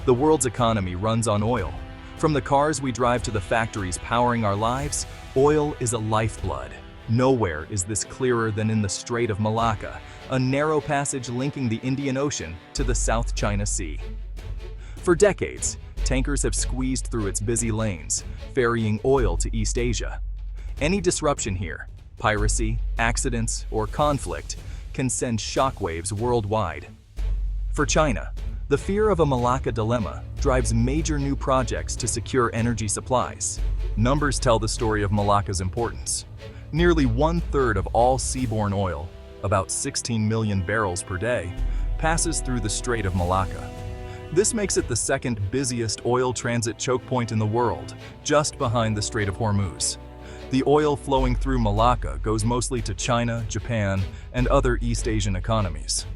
The world's economy runs on oil. From the cars we drive to the factories powering our lives, oil is a lifeblood. Nowhere is this clearer than in the Strait of Malacca, a narrow passage linking the Indian Ocean to the South China Sea. For decades, tankers have squeezed through its busy lanes, ferrying oil to East Asia. Any disruption here, piracy, accidents, or conflict, can send shockwaves worldwide. For China, the fear of a Malacca dilemma drives major new projects to secure energy supplies. Numbers tell the story of Malacca's importance. Nearly 1/3 of all seaborne oil, about 16 million barrels per day, passes through the Strait of Malacca. This makes it the second busiest oil transit choke point in the world, just behind the Strait of Hormuz. The oil flowing through Malacca goes mostly to China, Japan, and other East Asian economies.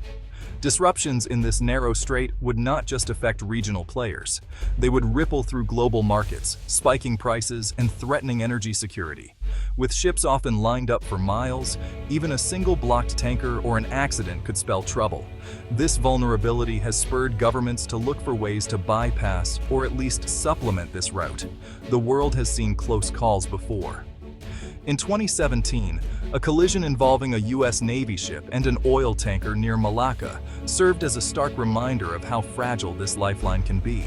Disruptions in this narrow strait would not just affect regional players. They would ripple through global markets, spiking prices and threatening energy security. With ships often lined up for miles, even a single blocked tanker or an accident could spell trouble. This vulnerability has spurred governments to look for ways to bypass or at least supplement this route. The world has seen close calls before. In 2017, a collision involving a U.S. Navy ship and an oil tanker near Malacca served as a stark reminder of how fragile this lifeline can be.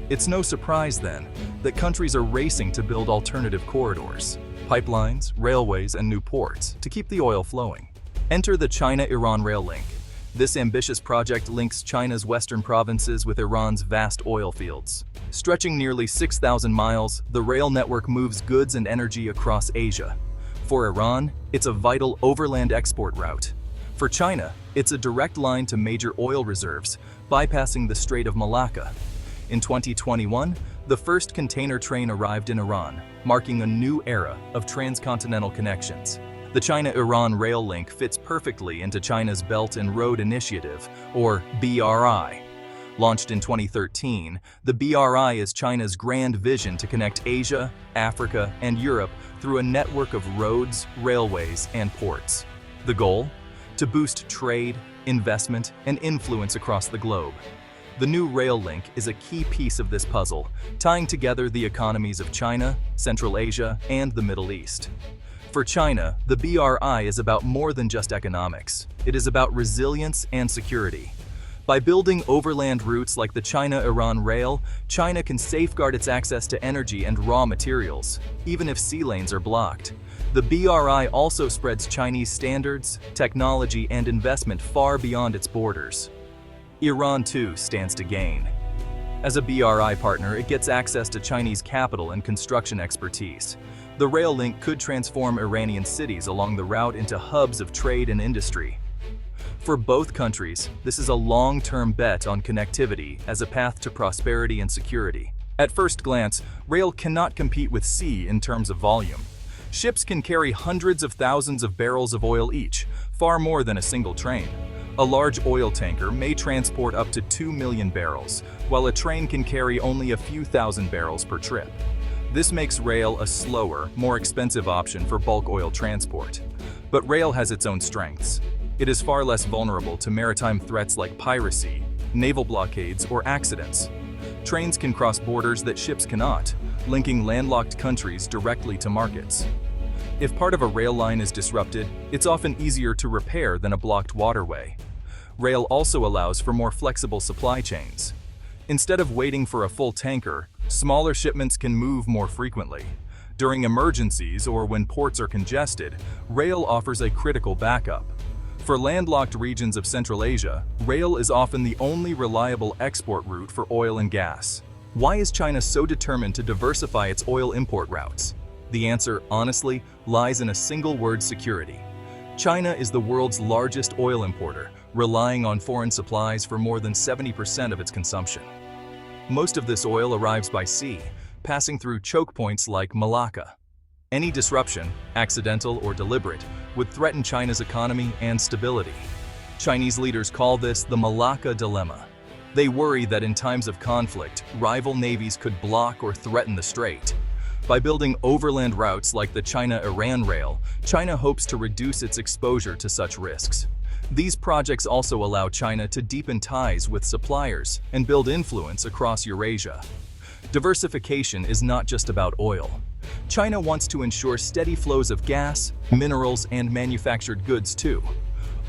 It's no surprise, then, that countries are racing to build alternative corridors, pipelines, railways, and new ports to keep the oil flowing. Enter the China-Iran rail link. This ambitious project links China's western provinces with Iran's vast oil fields. Stretching nearly 6,000 miles, the rail network moves goods and energy across Asia. For Iran, it's a vital overland export route. For China, it's a direct line to major oil reserves, bypassing the Strait of Malacca. In 2021, the first container train arrived in Iran, marking a new era of transcontinental connections. The China-Iran rail link fits perfectly into China's Belt and Road Initiative, or BRI. Launched in 2013, the BRI is China's grand vision to connect Asia, Africa, and Europe through a network of roads, railways, and ports. The goal? To boost trade, investment, and influence across the globe. The new rail link is a key piece of this puzzle, tying together the economies of China, Central Asia, and the Middle East. For China, the BRI is about more than just economics. It is about resilience and security. By building overland routes like the China-Iran rail, China can safeguard its access to energy and raw materials, even if sea lanes are blocked. The BRI also spreads Chinese standards, technology, and investment far beyond its borders. Iran, too, stands to gain. As a BRI partner, it gets access to Chinese capital and construction expertise. The rail link could transform Iranian cities along the route into hubs of trade and industry. For both countries, this is a long-term bet on connectivity as a path to prosperity and security. At first glance, rail cannot compete with sea in terms of volume. Ships can carry hundreds of thousands of barrels of oil each, far more than a single train. A large oil tanker may transport up to 2 million barrels, while a train can carry only a few thousand barrels per trip. This makes rail a slower, more expensive option for bulk oil transport. But rail has its own strengths. It is far less vulnerable to maritime threats like piracy, naval blockades, or accidents. Trains can cross borders that ships cannot, linking landlocked countries directly to markets. If part of a rail line is disrupted, it's often easier to repair than a blocked waterway. Rail also allows for more flexible supply chains. Instead of waiting for a full tanker, smaller shipments can move more frequently. During emergencies or when ports are congested, rail offers a critical backup. For landlocked regions of Central Asia, rail is often the only reliable export route for oil and gas. Why is China so determined to diversify its oil import routes? The answer, honestly, lies in a single word: security. China is the world's largest oil importer, relying on foreign supplies for more than 70% of its consumption. Most of this oil arrives by sea, passing through choke points like Malacca. Any disruption, accidental or deliberate, would threaten China's economy and stability. Chinese leaders call this the Malacca dilemma. They worry that in times of conflict, rival navies could block or threaten the strait. By building overland routes like the China-Iran rail, China hopes to reduce its exposure to such risks. These projects also allow China to deepen ties with suppliers and build influence across Eurasia. Diversification is not just about oil. China wants to ensure steady flows of gas, minerals, and manufactured goods too.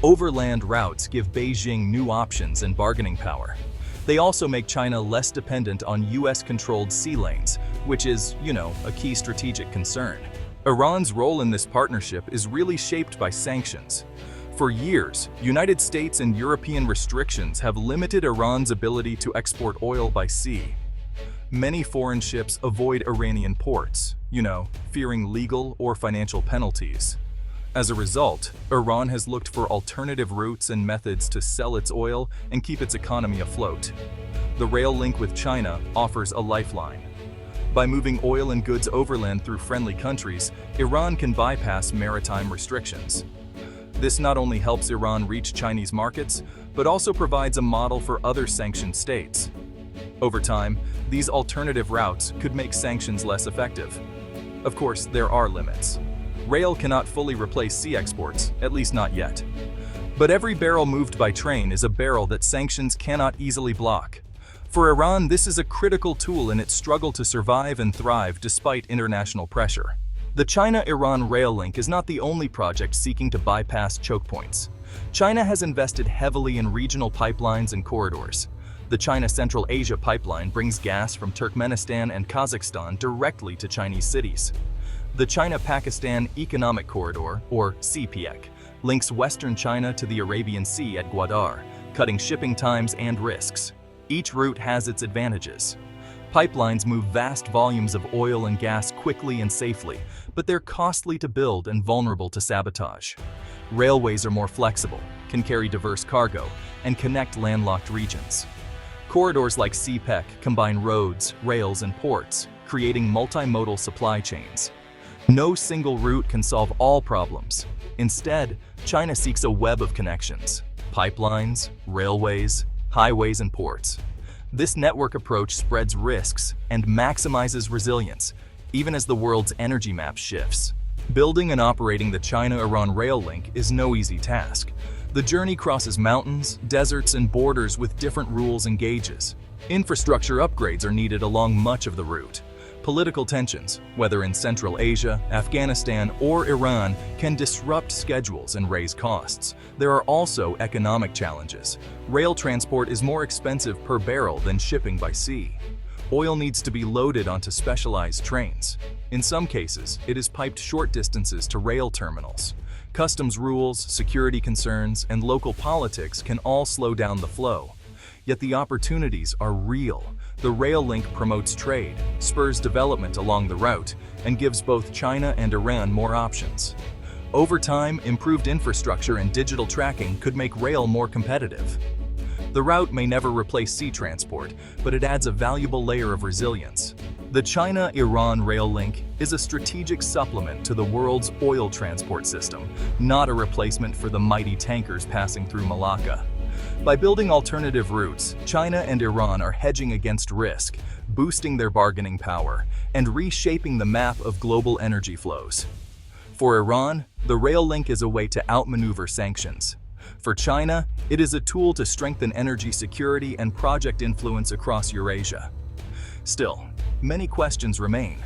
Overland routes give Beijing new options and bargaining power. They also make China less dependent on US-controlled sea lanes, which is, a key strategic concern. Iran's role in this partnership is really shaped by sanctions. For years, United States and European restrictions have limited Iran's ability to export oil by sea. Many foreign ships avoid Iranian ports, fearing legal or financial penalties. As a result, Iran has looked for alternative routes and methods to sell its oil and keep its economy afloat. The rail link with China offers a lifeline. By moving oil and goods overland through friendly countries, Iran can bypass maritime restrictions. This not only helps Iran reach Chinese markets, but also provides a model for other sanctioned states. Over time, these alternative routes could make sanctions less effective. Of course, there are limits. Rail cannot fully replace sea exports, at least not yet. But every barrel moved by train is a barrel that sanctions cannot easily block. For Iran, this is a critical tool in its struggle to survive and thrive despite international pressure. The China-Iran rail link is not the only project seeking to bypass choke points. China has invested heavily in regional pipelines and corridors. The China-Central Asia pipeline brings gas from Turkmenistan and Kazakhstan directly to Chinese cities. The China-Pakistan Economic Corridor, or CPEC, links western China to the Arabian Sea at Gwadar, cutting shipping times and risks. Each route has its advantages. Pipelines move vast volumes of oil and gas quickly and safely, but they're costly to build and vulnerable to sabotage. Railways are more flexible, can carry diverse cargo, and connect landlocked regions. Corridors like CPEC combine roads, rails, and ports, creating multimodal supply chains. No single route can solve all problems. Instead, China seeks a web of connections: pipelines, railways, highways, and ports. This network approach spreads risks and maximizes resilience, even as the world's energy map shifts. Building and operating the China-Iran rail link is no easy task. The journey crosses mountains, deserts, and borders with different rules and gauges. Infrastructure upgrades are needed along much of the route. Political tensions, whether in Central Asia, Afghanistan, or Iran, can disrupt schedules and raise costs. There are also economic challenges. Rail transport is more expensive per barrel than shipping by sea. Oil needs to be loaded onto specialized trains. In some cases, it is piped short distances to rail terminals. Customs rules, security concerns, and local politics can all slow down the flow. Yet the opportunities are real. The rail link promotes trade, spurs development along the route, and gives both China and Iran more options. Over time, improved infrastructure and digital tracking could make rail more competitive. The route may never replace sea transport, but it adds a valuable layer of resilience. The China-Iran rail link is a strategic supplement to the world's oil transport system, not a replacement for the mighty tankers passing through Malacca. By building alternative routes, China and Iran are hedging against risk, boosting their bargaining power, and reshaping the map of global energy flows. For Iran, the rail link is a way to outmaneuver sanctions. For China, it is a tool to strengthen energy security and project influence across Eurasia. Still, many questions remain.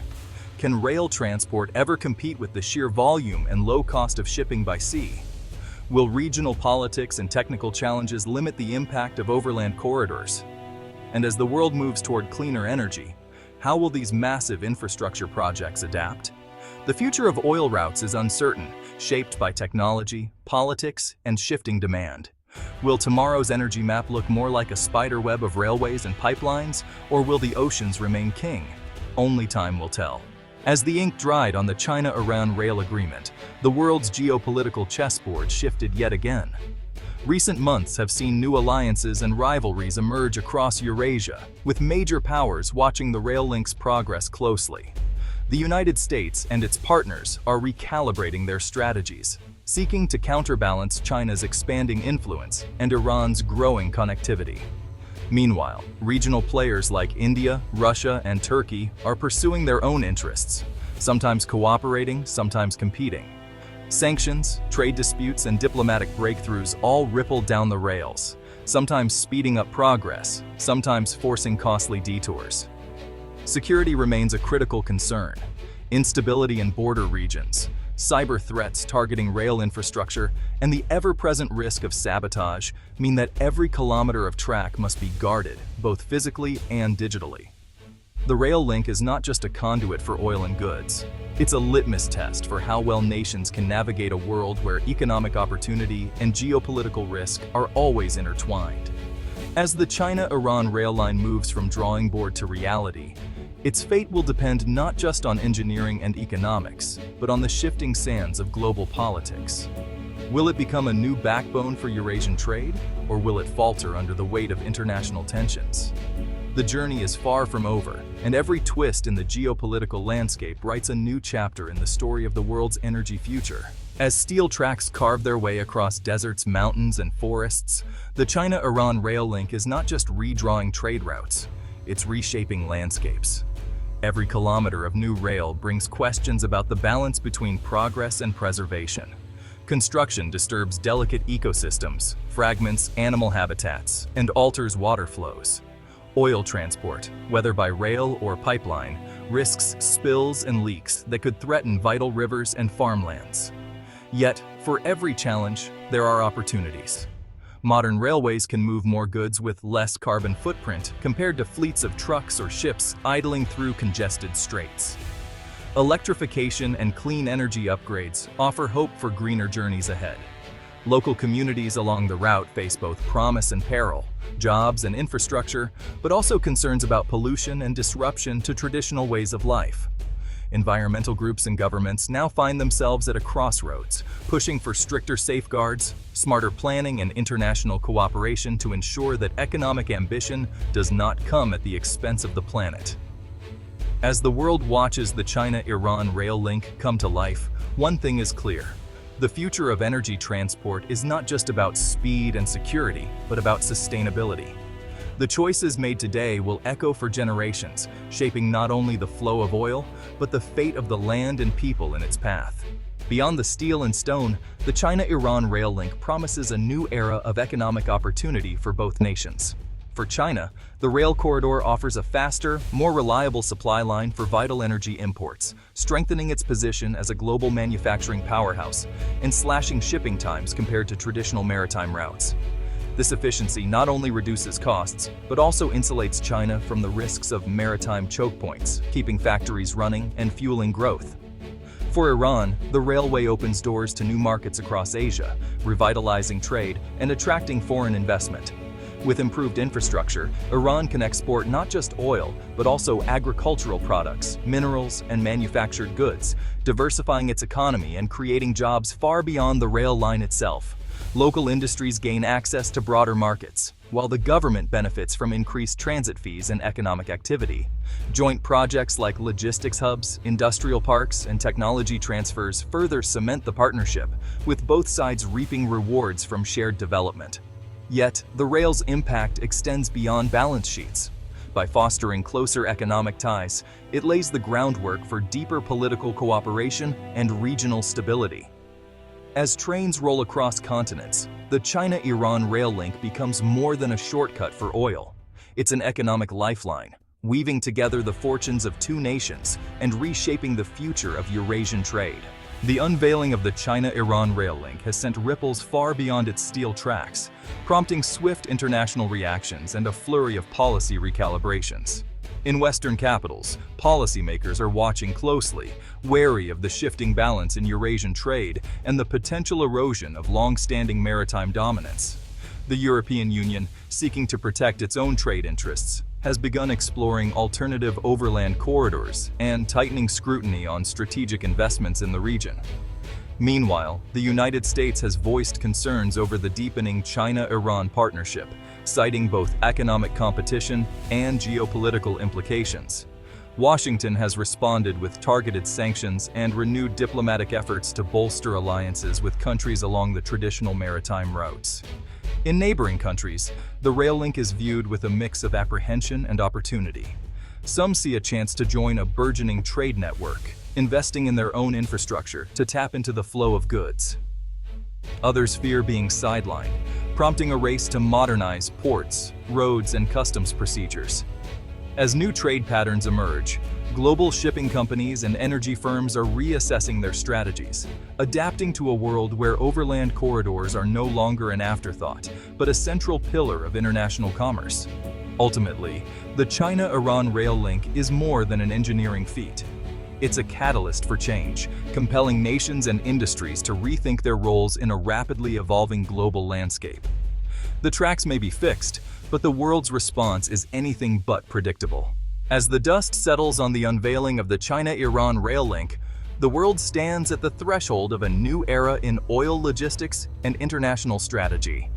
Can rail transport ever compete with the sheer volume and low cost of shipping by sea? Will regional politics and technical challenges limit the impact of overland corridors? And as the world moves toward cleaner energy, how will these massive infrastructure projects adapt? The future of oil routes is uncertain, shaped by technology, politics, and shifting demand. Will tomorrow's energy map look more like a spider web of railways and pipelines, or will the oceans remain king? Only time will tell. As the ink dried on the China-Iran rail agreement, the world's geopolitical chessboard shifted yet again. Recent months have seen new alliances and rivalries emerge across Eurasia, with major powers watching the rail link's progress closely. The United States and its partners are recalibrating their strategies, seeking to counterbalance China's expanding influence and Iran's growing connectivity. Meanwhile, regional players like India, Russia, and Turkey are pursuing their own interests, sometimes cooperating, sometimes competing. Sanctions, trade disputes, and diplomatic breakthroughs all ripple down the rails, sometimes speeding up progress, sometimes forcing costly detours. Security remains a critical concern. Instability in border regions, cyber threats targeting rail infrastructure, and the ever-present risk of sabotage mean that every kilometer of track must be guarded, both physically and digitally. The rail link is not just a conduit for oil and goods. It's a litmus test for how well nations can navigate a world where economic opportunity and geopolitical risk are always intertwined. As the China-Iran rail line moves from drawing board to reality, its fate will depend not just on engineering and economics, but on the shifting sands of global politics. Will it become a new backbone for Eurasian trade, or will it falter under the weight of international tensions? The journey is far from over, and every twist in the geopolitical landscape writes a new chapter in the story of the world's energy future. As steel tracks carve their way across deserts, mountains, and forests, the China-Iran rail link is not just redrawing trade routes, it's reshaping landscapes. Every kilometer of new rail brings questions about the balance between progress and preservation. Construction disturbs delicate ecosystems, fragments animal habitats, and alters water flows. Oil transport, whether by rail or pipeline, risks spills and leaks that could threaten vital rivers and farmlands. Yet, for every challenge, there are opportunities. Modern railways can move more goods with less carbon footprint compared to fleets of trucks or ships idling through congested straits. Electrification and clean energy upgrades offer hope for greener journeys ahead. Local communities along the route face both promise and peril, jobs and infrastructure, but also concerns about pollution and disruption to traditional ways of life. Environmental groups and governments now find themselves at a crossroads, pushing for stricter safeguards, smarter planning, and international cooperation to ensure that economic ambition does not come at the expense of the planet. As the world watches the China-Iran rail link come to life, one thing is clear. The future of energy transport is not just about speed and security, but about sustainability. The choices made today will echo for generations, shaping not only the flow of oil, but the fate of the land and people in its path. Beyond the steel and stone, the China-Iran rail link promises a new era of economic opportunity for both nations. For China, the rail corridor offers a faster, more reliable supply line for vital energy imports, strengthening its position as a global manufacturing powerhouse and slashing shipping times compared to traditional maritime routes. This efficiency not only reduces costs, but also insulates China from the risks of maritime chokepoints, keeping factories running and fueling growth. For Iran, the railway opens doors to new markets across Asia, revitalizing trade and attracting foreign investment. With improved infrastructure, Iran can export not just oil, but also agricultural products, minerals, and manufactured goods, diversifying its economy and creating jobs far beyond the rail line itself. Local industries gain access to broader markets, while the government benefits from increased transit fees and economic activity. Joint projects like logistics hubs, industrial parks, and technology transfers further cement the partnership, with both sides reaping rewards from shared development. Yet, the rail's impact extends beyond balance sheets. By fostering closer economic ties, it lays the groundwork for deeper political cooperation and regional stability. As trains roll across continents, the China-Iran rail link becomes more than a shortcut for oil. It's an economic lifeline, weaving together the fortunes of two nations and reshaping the future of Eurasian trade. The unveiling of the China-Iran rail link has sent ripples far beyond its steel tracks, prompting swift international reactions and a flurry of policy recalibrations. In Western capitals, policymakers are watching closely, wary of the shifting balance in Eurasian trade and the potential erosion of long-standing maritime dominance. The European Union, seeking to protect its own trade interests, has begun exploring alternative overland corridors and tightening scrutiny on strategic investments in the region. Meanwhile, the United States has voiced concerns over the deepening China-Iran partnership, citing both economic competition and geopolitical implications. Washington has responded with targeted sanctions and renewed diplomatic efforts to bolster alliances with countries along the traditional maritime routes. In neighboring countries, the rail link is viewed with a mix of apprehension and opportunity. Some see a chance to join a burgeoning trade network, investing in their own infrastructure to tap into the flow of goods. Others fear being sidelined, prompting a race to modernize ports, roads, and customs procedures. As new trade patterns emerge, global shipping companies and energy firms are reassessing their strategies, adapting to a world where overland corridors are no longer an afterthought, but a central pillar of international commerce. Ultimately, the China-Iran rail link is more than an engineering feat. It's a catalyst for change, compelling nations and industries to rethink their roles in a rapidly evolving global landscape. The tracks may be fixed, but the world's response is anything but predictable. As the dust settles on the unveiling of the China-Iran rail link, the world stands at the threshold of a new era in oil logistics and international strategy.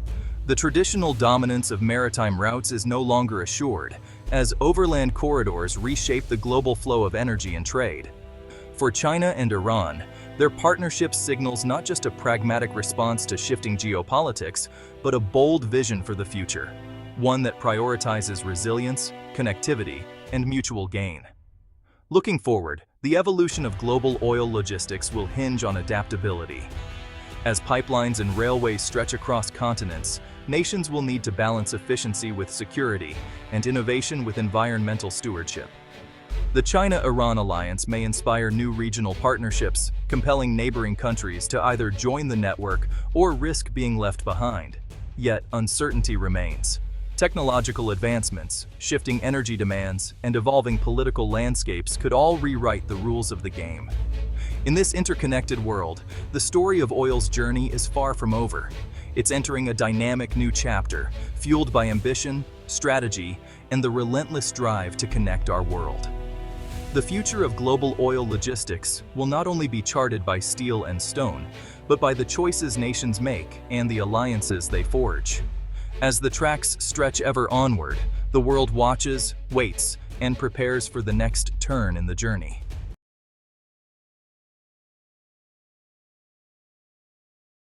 The traditional dominance of maritime routes is no longer assured, as overland corridors reshape the global flow of energy and trade. For China and Iran, their partnership signals not just a pragmatic response to shifting geopolitics, but a bold vision for the future, one that prioritizes resilience, connectivity, and mutual gain. Looking forward, the evolution of global oil logistics will hinge on adaptability. As pipelines and railways stretch across continents, nations will need to balance efficiency with security and innovation with environmental stewardship. The China-Iran alliance may inspire new regional partnerships, compelling neighboring countries to either join the network or risk being left behind. Yet, uncertainty remains. Technological advancements, shifting energy demands, and evolving political landscapes could all rewrite the rules of the game. In this interconnected world, the story of oil's journey is far from over. It's entering a dynamic new chapter, fueled by ambition, strategy, and the relentless drive to connect our world. The future of global oil logistics will not only be charted by steel and stone, but by the choices nations make and the alliances they forge. As the tracks stretch ever onward, the world watches, waits, and prepares for the next turn in the journey.